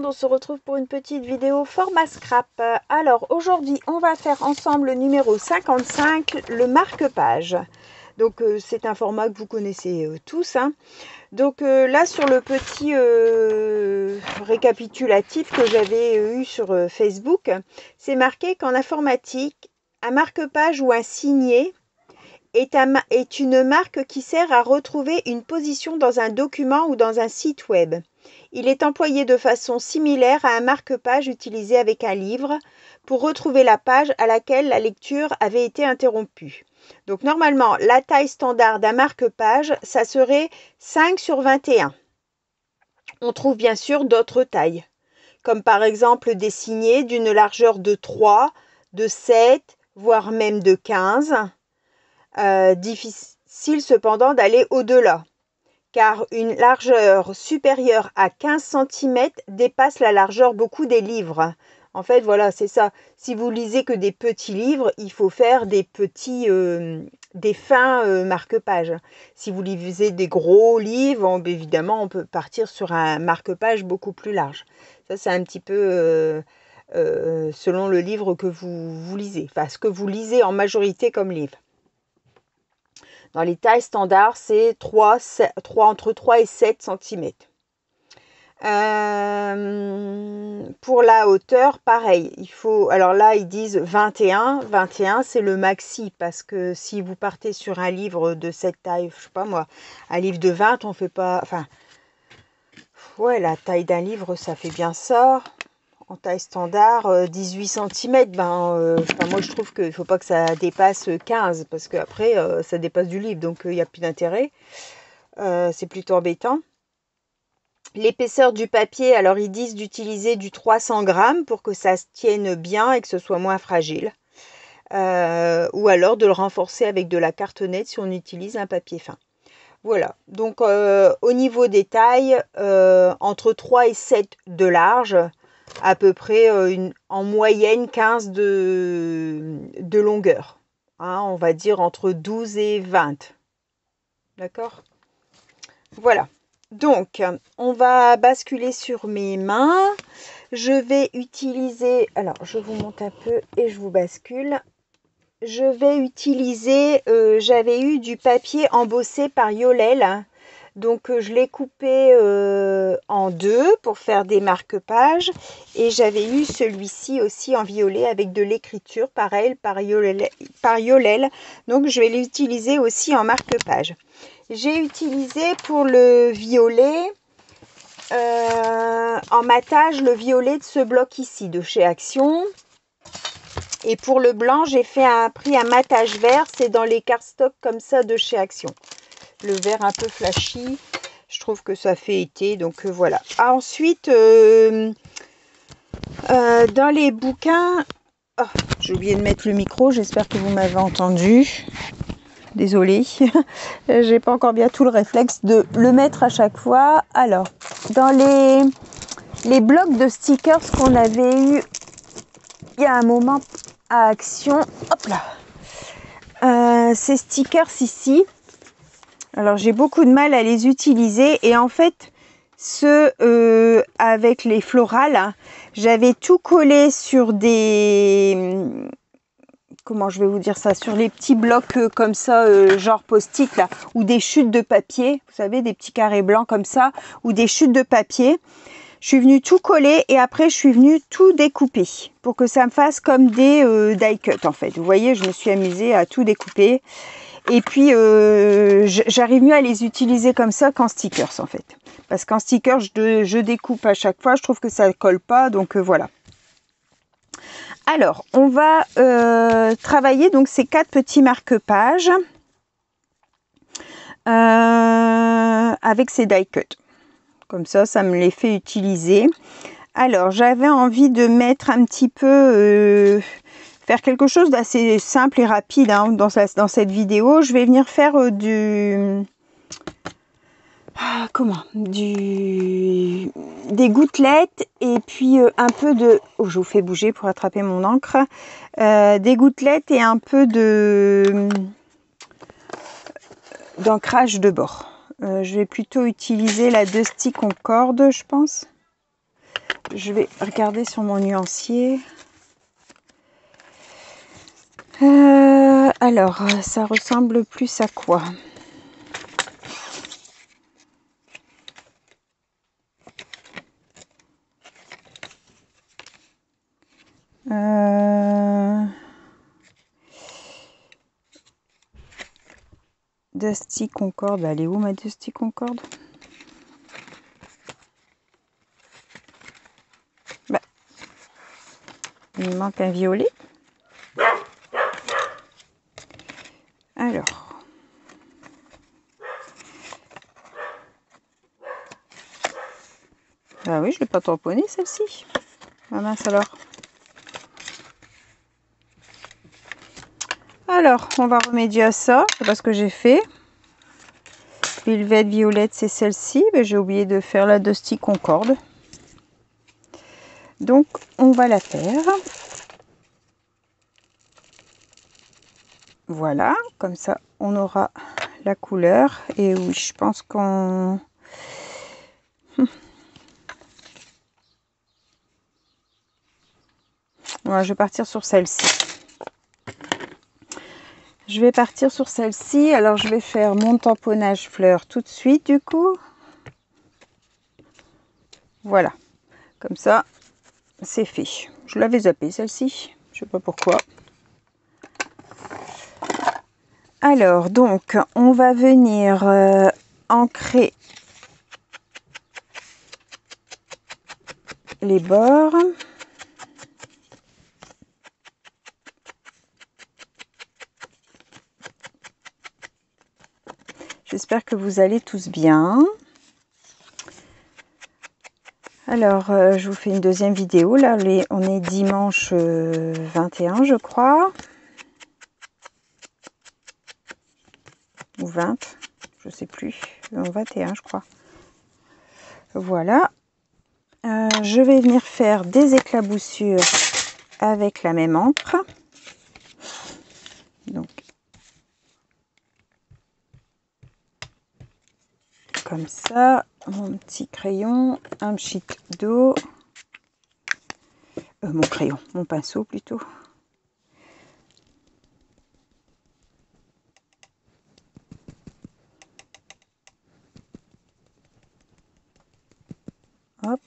monde, on se retrouve pour une petite vidéo format scrap. Alors aujourd'hui on va faire ensemble le numéro 55, le marque-page. Donc c'est un format que vous connaissez tous. Donc là sur le petit récapitulatif que j'avais eu sur Facebook, c'est marqué qu'en informatique, un marque-page ou un signet est une marque qui sert à retrouver une position dans un document ou dans un site web. Il est employé de façon similaire à un marque-page utilisé avec un livre pour retrouver la page à laquelle la lecture avait été interrompue. Donc normalement, la taille standard d'un marque-page, ça serait 5 sur 21. On trouve bien sûr d'autres tailles, comme par exemple des signets d'une largeur de 3, de 7, voire même de 15. Difficile cependant d'aller au-delà, car une largeur supérieure à 15 cm dépasse la largeur beaucoup des livres. En fait, voilà, c'est ça. Si vous lisez que des petits livres, il faut faire des petits, des fins marque-pages. Si vous lisez des gros livres, évidemment, on peut partir sur un marque-page beaucoup plus large. Ça, c'est un petit peu selon le livre que vous lisez, enfin, ce que vous lisez en majorité comme livre. Dans les tailles standards, c'est entre 3 et 7 cm. Pour la hauteur, pareil. Alors là, ils disent 21. 21, c'est le maxi. Parce que si vous partez sur un livre de cette taille, je sais pas moi, un livre de 20, on fait pas... Enfin, ouais, la taille d'un livre, ça fait bien ça. En taille standard, 18 cm, moi je trouve qu'il ne faut pas que ça dépasse 15, parce qu'après ça dépasse du livre, donc il n'y a plus d'intérêt. C'est plutôt embêtant. L'épaisseur du papier, alors ils disent d'utiliser du 300 grammes pour que ça se tienne bien et que ce soit moins fragile. Ou alors de le renforcer avec de la cartonnette si on utilise un papier fin. Voilà, donc au niveau des tailles, entre 3 et 7 de large, à peu près en moyenne 15 de longueur. On va dire entre 12 et 20. D'accord ? Voilà. Donc, on va basculer sur mes mains. Je vais utiliser... Alors, je vous monte un peu et je vous bascule. Je vais utiliser... j'avais eu du papier embossé par Yolel. Donc, je l'ai coupé en deux pour faire des marque-pages. Et j'avais eu celui-ci aussi en violet avec de l'écriture, pareil, par Yolel. Donc, je vais l'utiliser aussi en marque-page. J'ai utilisé pour le violet, en matage, le violet de ce bloc ici, de chez Action. Et pour le blanc, j'ai pris un matage vert. C'est dans les cardstock comme ça de chez Action. Le vert un peu flashy, je trouve que ça fait été, donc voilà. Ensuite, dans les bouquins, j'ai oublié de mettre le micro, j'espère que vous m'avez entendu. Désolée, j'ai pas encore bien tout le réflexe de le mettre à chaque fois. Alors, dans les blocs de stickers qu'on avait eu il y a un moment à Action, hop là, ces stickers ici. Alors, j'ai beaucoup de mal à les utiliser et en fait, ceux avec les florales, j'avais tout collé sur des... Comment je vais vous dire ça? Sur les petits blocs comme ça, genre post-it là, ou des chutes de papier, vous savez, des petits carrés blancs comme ça, ou des chutes de papier. Je suis venue tout coller et après, je suis venue tout découper pour que ça me fasse comme des die cut en fait. Vous voyez, je me suis amusée à tout découper. Et puis, j'arrive mieux à les utiliser comme ça qu'en stickers, en fait. Parce qu'en stickers, je découpe à chaque fois. Je trouve que ça ne colle pas, donc voilà. Alors, on va travailler donc ces 4 petits marque-pages avec ces die cut. Comme ça, ça me les fait utiliser. Alors, j'avais envie de mettre un petit peu... faire quelque chose d'assez simple et rapide dans cette vidéo. Je vais venir faire des gouttelettes et puis un peu de... Oh, je vous fais bouger pour attraper mon encre. Des gouttelettes et un peu d'ancrage de bord. Je vais plutôt utiliser la 2 stick Concorde, je pense. Je vais regarder sur mon nuancier. Alors, ça ressemble plus à quoi? Dusty Concorde. Elle est où ma Dusty Concorde? Bah, il me manque un violet. Alors. Ah oui, je ne l'ai pas tamponnée celle-ci. Ah mince alors. Alors, on va remédier à ça. C'est pas ce que j'ai fait. Velvet violette, c'est celle-ci. Mais j'ai oublié de faire la Dusty Concorde. Donc, on va la faire. Voilà, comme ça, on aura la couleur. Et oui, je pense qu'on... Voilà, je vais partir sur celle-ci. Je vais partir sur celle-ci. Alors, je vais faire mon tamponnage fleur tout de suite, du coup. Voilà. Comme ça, c'est fait. Je l'avais zappée, celle-ci. Je sais pas pourquoi. Alors, donc, on va venir ancrer les bords. J'espère que vous allez tous bien. Alors, je vous fais une deuxième vidéo. Là, on est dimanche 21, je crois. Ou 20, je sais plus. 21, je crois. Voilà. Je vais venir faire des éclaboussures avec la même encre. Donc, comme ça, mon petit crayon, un pchit d'eau, mon crayon, mon pinceau plutôt. Hop.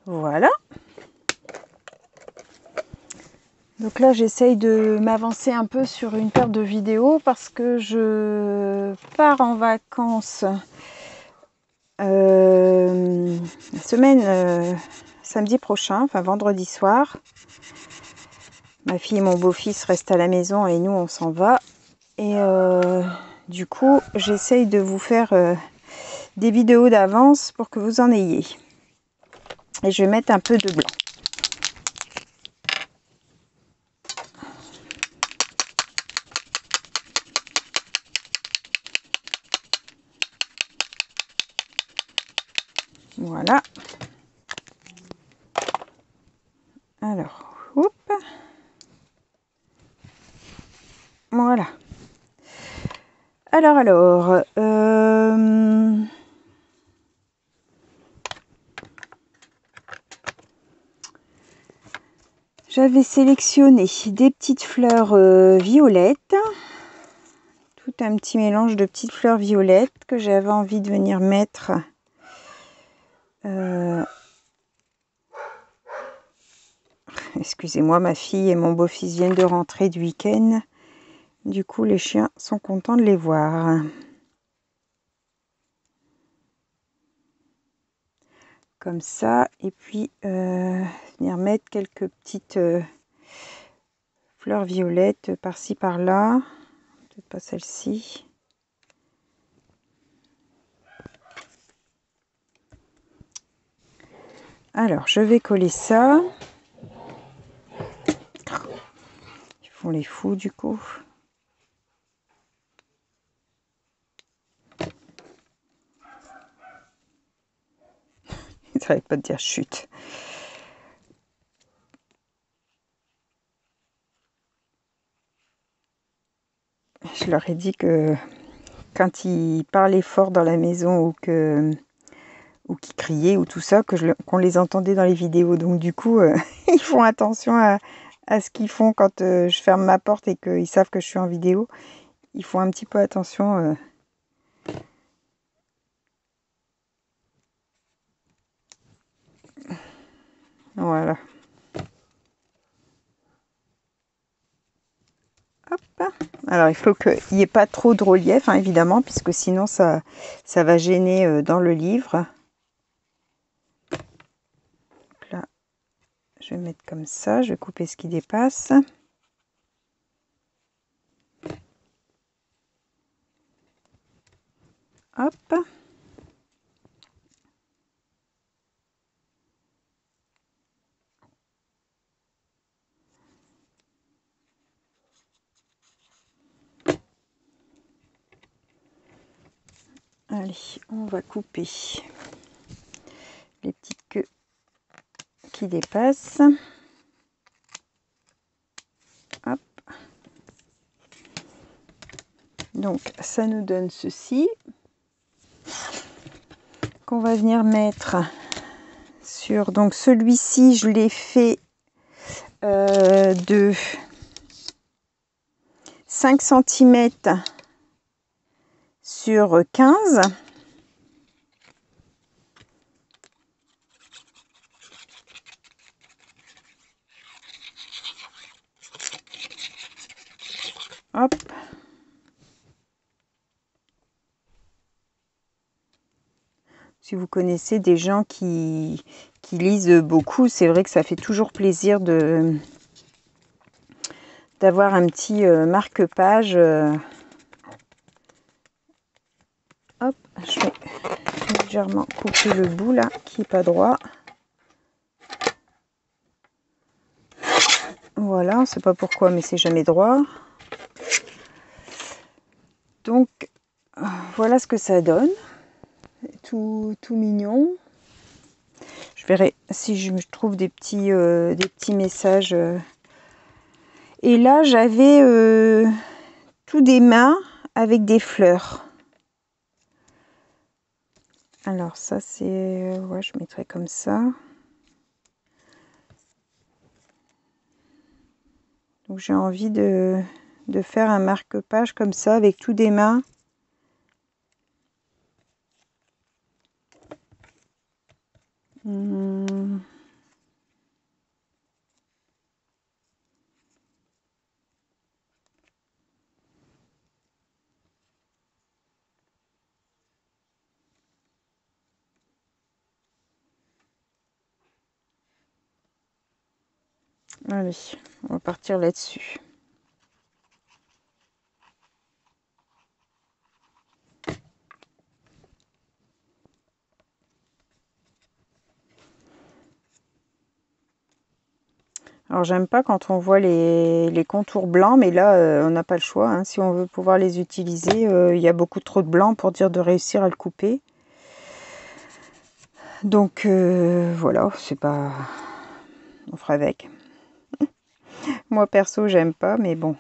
Voilà. Donc là, j'essaye de m'avancer un peu sur une paire de vidéos parce que je pars en vacances la semaine samedi prochain, enfin vendredi soir. Ma fille et mon beau-fils restent à la maison et nous, on s'en va. Et du coup, j'essaye de vous faire des vidéos d'avance pour que vous en ayez. Et je vais mettre un peu de blanc. Voilà. Alors, hop. Voilà. Alors, j'avais sélectionné des petites fleurs violettes. Tout un petit mélange de petites fleurs violettes que j'avais envie de venir mettre excusez-moi, ma fille et mon beau-fils viennent de rentrer du week-end. Du coup, les chiens sont contents de les voir. Comme ça. Et puis, venir mettre quelques petites fleurs violettes par-ci, par-là. Peut-être pas celle-ci. Alors, je vais coller ça. Ils font les fous, du coup. Ils n'arrêtent pas de dire chute. je leur ai dit que quand ils parlaient fort dans la maison ou qu'ils criaient ou tout ça, qu'on les entendait dans les vidéos. Donc du coup, ils font attention à ce qu'ils font quand je ferme ma porte et qu'ils savent que je suis en vidéo. Ils font un petit peu attention. Voilà. Hop. Alors il faut qu'il n'y ait pas trop de relief, hein, évidemment, puisque sinon ça va gêner dans le livre. Donc là, je vais mettre comme ça, je vais couper ce qui dépasse. Hop. Allez, on va couper les petites queues qui dépassent. Hop. Donc ça nous donne ceci qu'on va venir mettre sur, donc celui-ci je l'ai fait de 5 cm sur 15. Hop. Si vous connaissez des gens qui lisent beaucoup, c'est vrai que ça fait toujours plaisir d'avoir un petit marque-page. Hop, je vais légèrement couper le bout là, qui n'est pas droit. Voilà, on ne sait pas pourquoi, mais c'est jamais droit. Donc, voilà ce que ça donne. Tout mignon. Je verrai si je trouve des petits messages. Et là, j'avais tout des mains avec des fleurs. Alors ça, c'est... ouais, je mettrai comme ça. Donc j'ai envie de faire un marque-page comme ça avec tout des mains. Allez, on va partir là-dessus. Alors j'aime pas quand on voit les contours blancs, mais là on n'a pas le choix, hein. Si on veut pouvoir les utiliser, il y a beaucoup trop de blanc pour dire de réussir à le couper. Donc voilà, c'est pas... on fera avec. Moi perso j'aime pas, mais bon.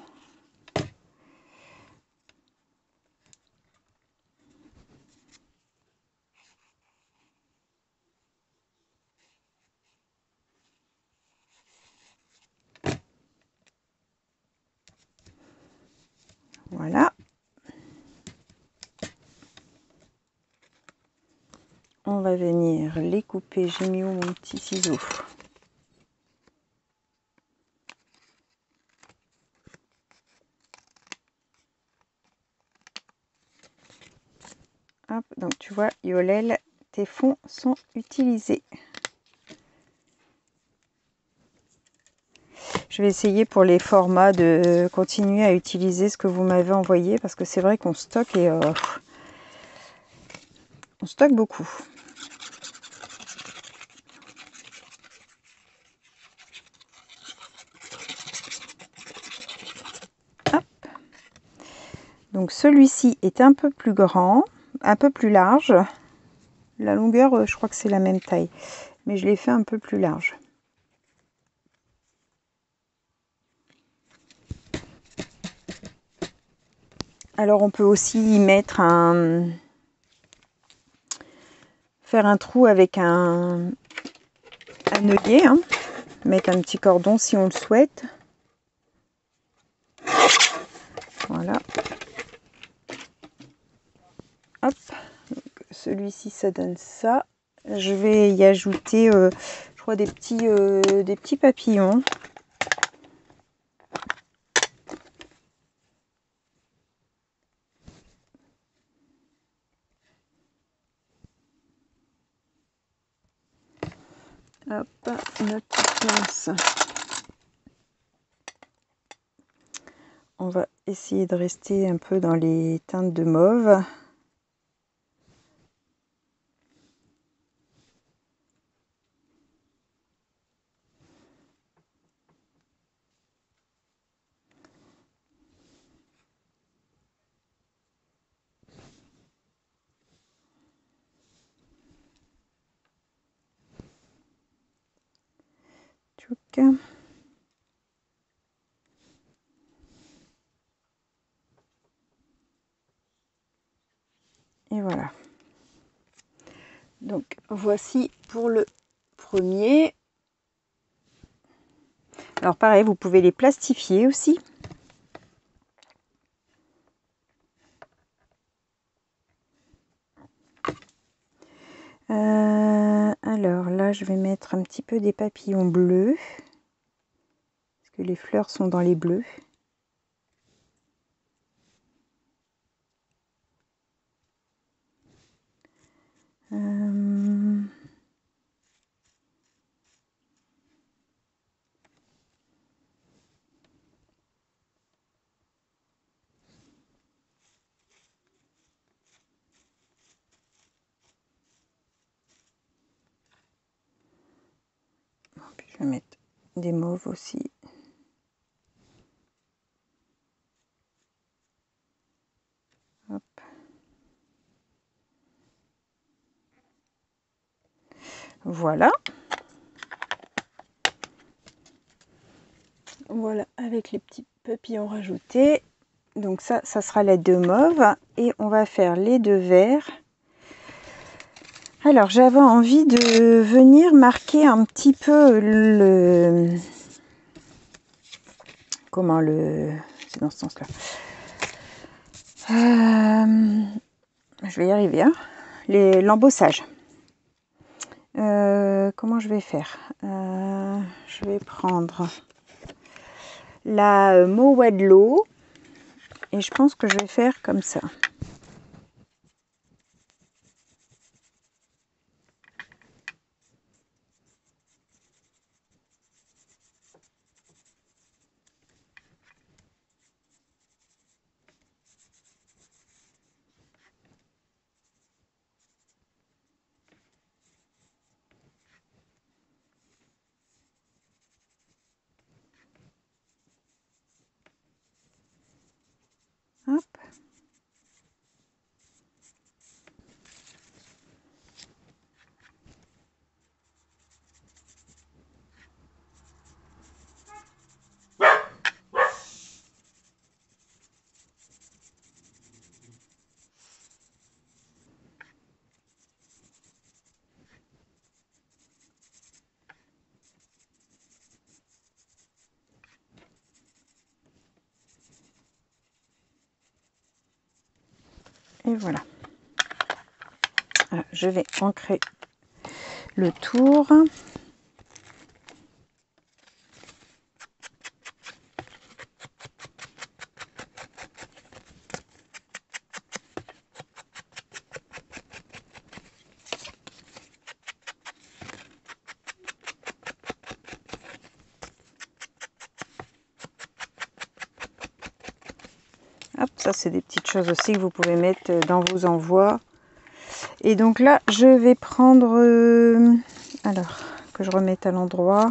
Voilà. On va venir les couper. J'ai mis où mon petit ciseau? Hop, donc tu vois, Yolel, tes fonds sont utilisés. Je vais essayer pour les formats de continuer à utiliser ce que vous m'avez envoyé parce que c'est vrai qu'on stocke et on stocke beaucoup. Hop. Donc celui-ci est un peu plus grand, un peu plus large. La longueur, je crois que c'est la même taille, mais je l'ai fait un peu plus large. Alors on peut aussi y mettre faire un trou avec un œillet, hein. Mettre un petit cordon si on le souhaite. Voilà. Hop. Celui-ci, ça donne ça. Je vais y ajouter, je crois, des petits papillons. Hop, notre petite pince. On va essayer de rester un peu dans les teintes de mauve. Tchouk. Et voilà. Donc voici pour le premier. Alors pareil, vous pouvez les plastifier aussi. Alors là, je vais mettre un petit peu des papillons bleus. Parce que les fleurs sont dans les bleus. Puis je vais mettre des mauves aussi. Hop. Voilà. Voilà, avec les petits papillons rajoutés. Donc ça sera les deux mauves. Et on va faire les deux verts. Alors, j'avais envie de venir marquer un petit peu le... Comment le... C'est dans ce sens-là. Je vais y arriver, hein. L'embossage. Comment je vais faire? Je vais prendre la Mowedlow et je pense que je vais faire comme ça. Hop. Et voilà. Alors, je vais ancrer le tour. Hop, ça c'est des petites choses aussi que vous pouvez mettre dans vos envois. Et donc là, je vais prendre... alors, que je remette à l'endroit.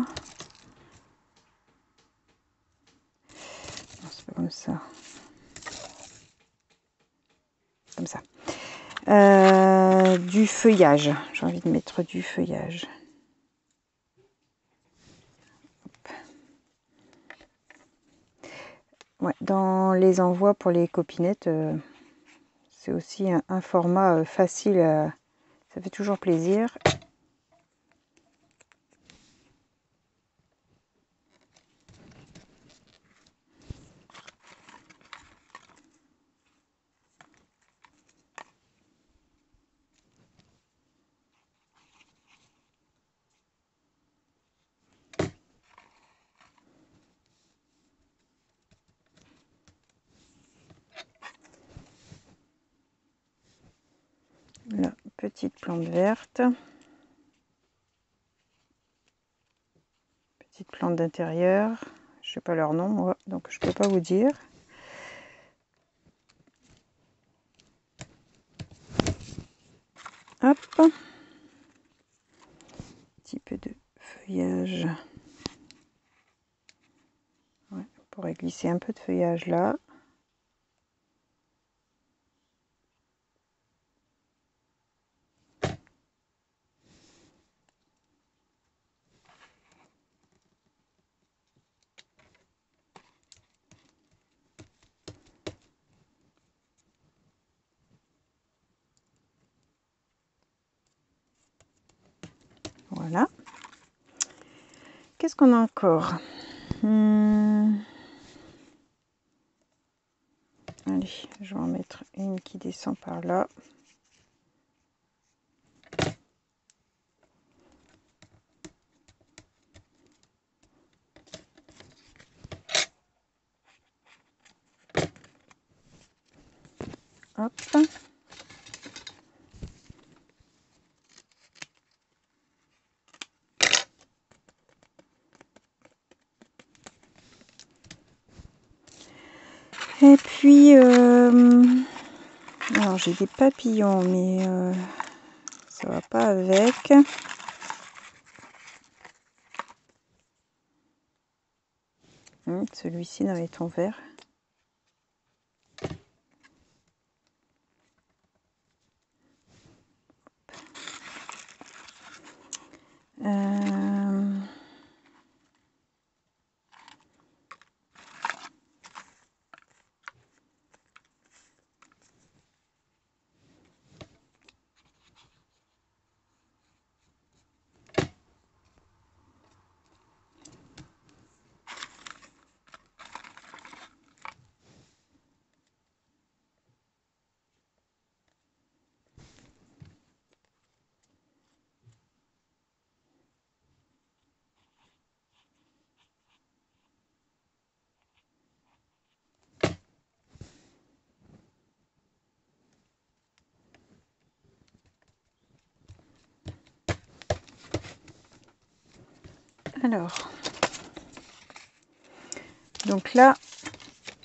Non, c'est pas comme ça. Comme ça. Du feuillage. J'ai envie de mettre du feuillage. Hop. Ouais, dans les envois pour les copinettes, c'est aussi un format facile, ça fait toujours plaisir. La petite plante verte, petite plante d'intérieur, je sais pas leur nom moi, donc je peux pas vous dire. Hop, petit peu de feuillage, ouais, on pourrait glisser un peu de feuillage là. Voilà. Qu'est-ce qu'on a encore? Allez, je vais en mettre une qui descend par là. Hop. Et puis, alors j'ai des papillons, mais ça va pas avec. Celui-ci dans les tons verts. Alors, donc là,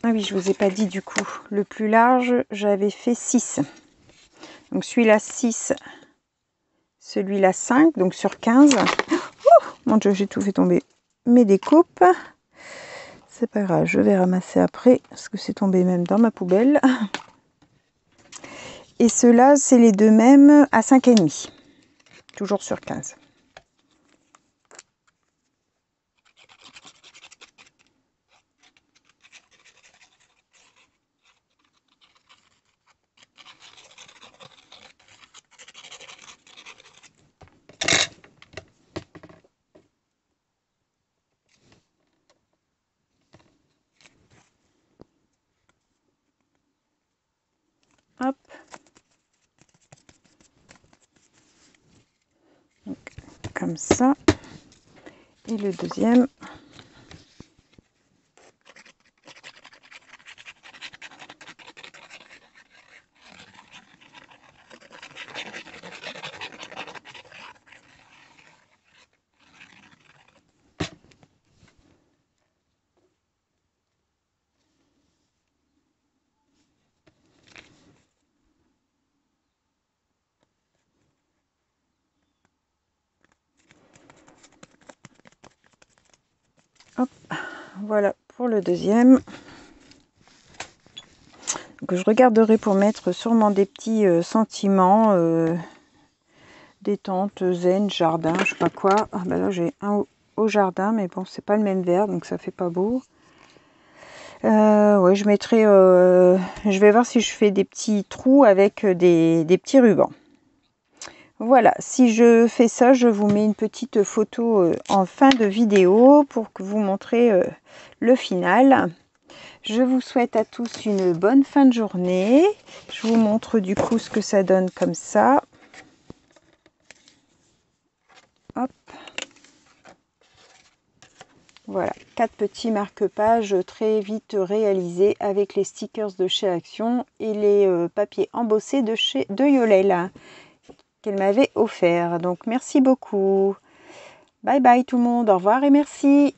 ah oui, je vous ai pas dit du coup, le plus large, j'avais fait 6. Donc celui-là 6, celui-là 5, donc sur 15. Oh, mon Dieu, j'ai tout fait tomber. Mes découpes, c'est pas grave, je vais ramasser après, parce que c'est tombé même dans ma poubelle. Et ceux-là, c'est les deux mêmes à 5,5, toujours sur 15. Hop. Donc, comme ça. Et le deuxième. Hop, voilà pour le deuxième. Donc, je regarderai pour mettre sûrement des petits sentiments, détente, zen, jardin, je sais pas quoi. Ah ben là j'ai un au jardin, mais bon c'est pas le même vert, donc ça fait pas beau. Ouais, je mettrai... je vais voir si je fais des petits trous avec des petits rubans. Voilà, si je fais ça, je vous mets une petite photo en fin de vidéo pour que vous montrez le final. Je vous souhaite à tous une bonne fin de journée. Je vous montre du coup ce que ça donne comme ça. Hop. Voilà, 4 petits marque-pages très vite réalisés avec les stickers de chez Action et les papiers embossés de Yolelle qu'elle m'avait offert. Donc merci beaucoup. Bye bye tout le monde, au revoir et merci.